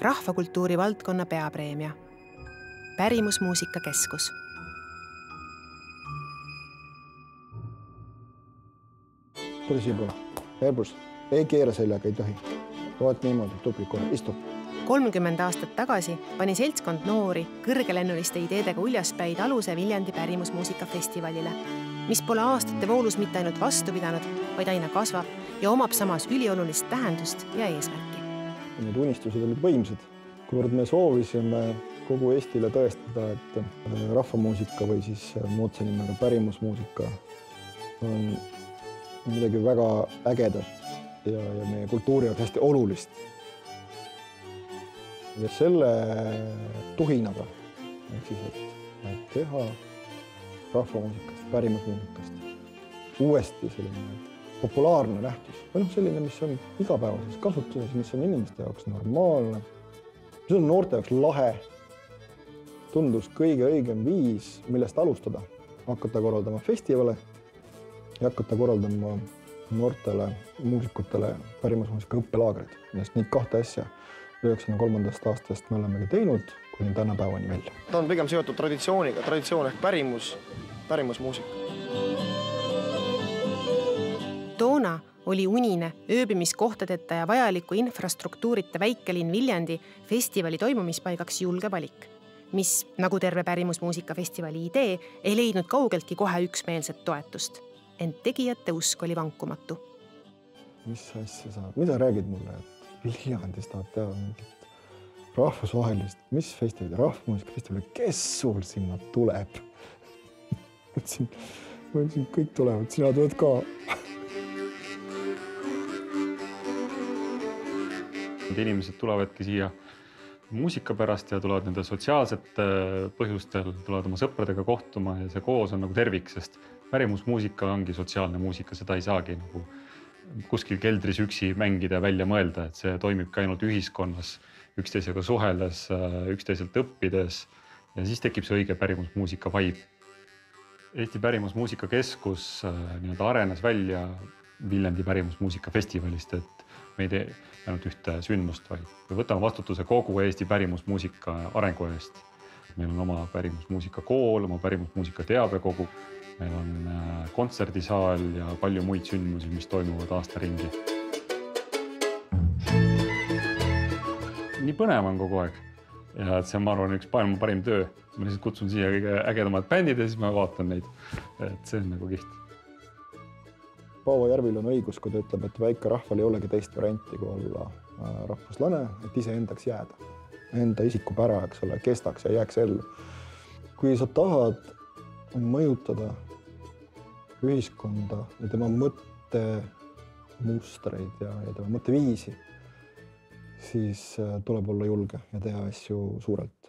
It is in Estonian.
rahvakultuuri valdkonna peapreemia. Pärimusmuusika keskus. Tuli siia poole. Airbus. Ei keera seljaga, ei tohi. Vaat niimoodi, tubli kohe, istub. 30 aastat tagasi pani seltskond noori kõrgelennuliste ideedega uljaspäid aluse Viljandi pärimusmuusikafestivalile, mis pole aastate voolus mitte ainult vastu pidanud, vaid aina kasvab ja omab samas üliolulist tähendust ja eesmärki. Need unistused olid võimsad. Kuivõrd me soovisime kogu Eestile tõestada, et rahvamuusika või siis moodsa nimega pärimusmuusika on midagi väga ägedat ja meie kultuuri on hästi olulist. Ja selle tuhinaga, et teha rahvamuusikast, pärimusmuusikast uuesti selline populaarne nähtus. Või selline, mis on igapäevases kasutuses, mis on inimeste jaoks normaalne. Mis on noorte jaoks lahe. Tundus kõige õigem viis, millest alustada. Hakata korraldama festivale ja hakata korraldama noortele muusikutele pärimusmuusika õppelaagrid. Millest neid kahte asja 93. aastast me olemegi teinud kuni täna päevani välja. Ta on pigem seotud traditsiooniga, traditsioon ehk pärimusmuusika. Toona oli unine ööbimiskohtadeta ja vajaliku infrastruktuurita väikelinn Viljandi festivali toimumispaigaks julge valik, mis, nagu terve pärimusmuusikafestivali idee, ei leidnud kaugeltki kohe üksmeelset toetust. Ent tegijate usk oli vankumatu. Mis asja saab? Mida räägid mulle, et Viljandis tahab teha mingit rahvusvahelist, mis festivali, rahvamuusikafestivali, kes sul sinna tuleb? Mõtlesin, kõik tulevad, sina tuled ka. Inimesed tulevadki siia muusika pärast ja tulevad nende sotsiaalsete põhjustel, tulevad oma sõpradega kohtuma ja see koos on nagu tervik, sest pärimusmuusika ongi sotsiaalne muusika, seda ei saagi nagu kuskil keldris üksi mängida ja välja mõelda, et see toimib ka ainult ühiskonnas, üksteisega suheldes, üksteiselt õppides ja siis tekib see õige pärimusmuusika vibe. Eesti pärimusmuusika keskus arenes välja Viljandi pärimusmuusikafestivalist, et me ei tee ainult ühte sündmust, vaid me võtame vastutuse kogu Eesti pärimusmuusika arengu eest. Meil on oma pärimusmuusika kool, oma pärimusmuusika teabekogu, meil on kontserdisaal ja palju muid sündmusi, mis toimuvad aasta ringi. Nii põnev on kogu aeg ja see on, ma arvan, üks parim töö. Ma lihtsalt kutsun siia kõige ägedamad bändid ja siis ma vaatan neid, et see on nagu kiht. Paavo Järvil on õigus, kui ta ütleb, et väike rahval ei olegi teist varianti, kui olla rahvuslane, et ise endaks jääda. Enda isikupära, eks ole, kestaks ja jääks ellu. Kui sa tahad mõjutada ühiskonda ja tema mõttemustreid ja tema mõtteviisi, siis tuleb olla julge ja teha asju suurelt.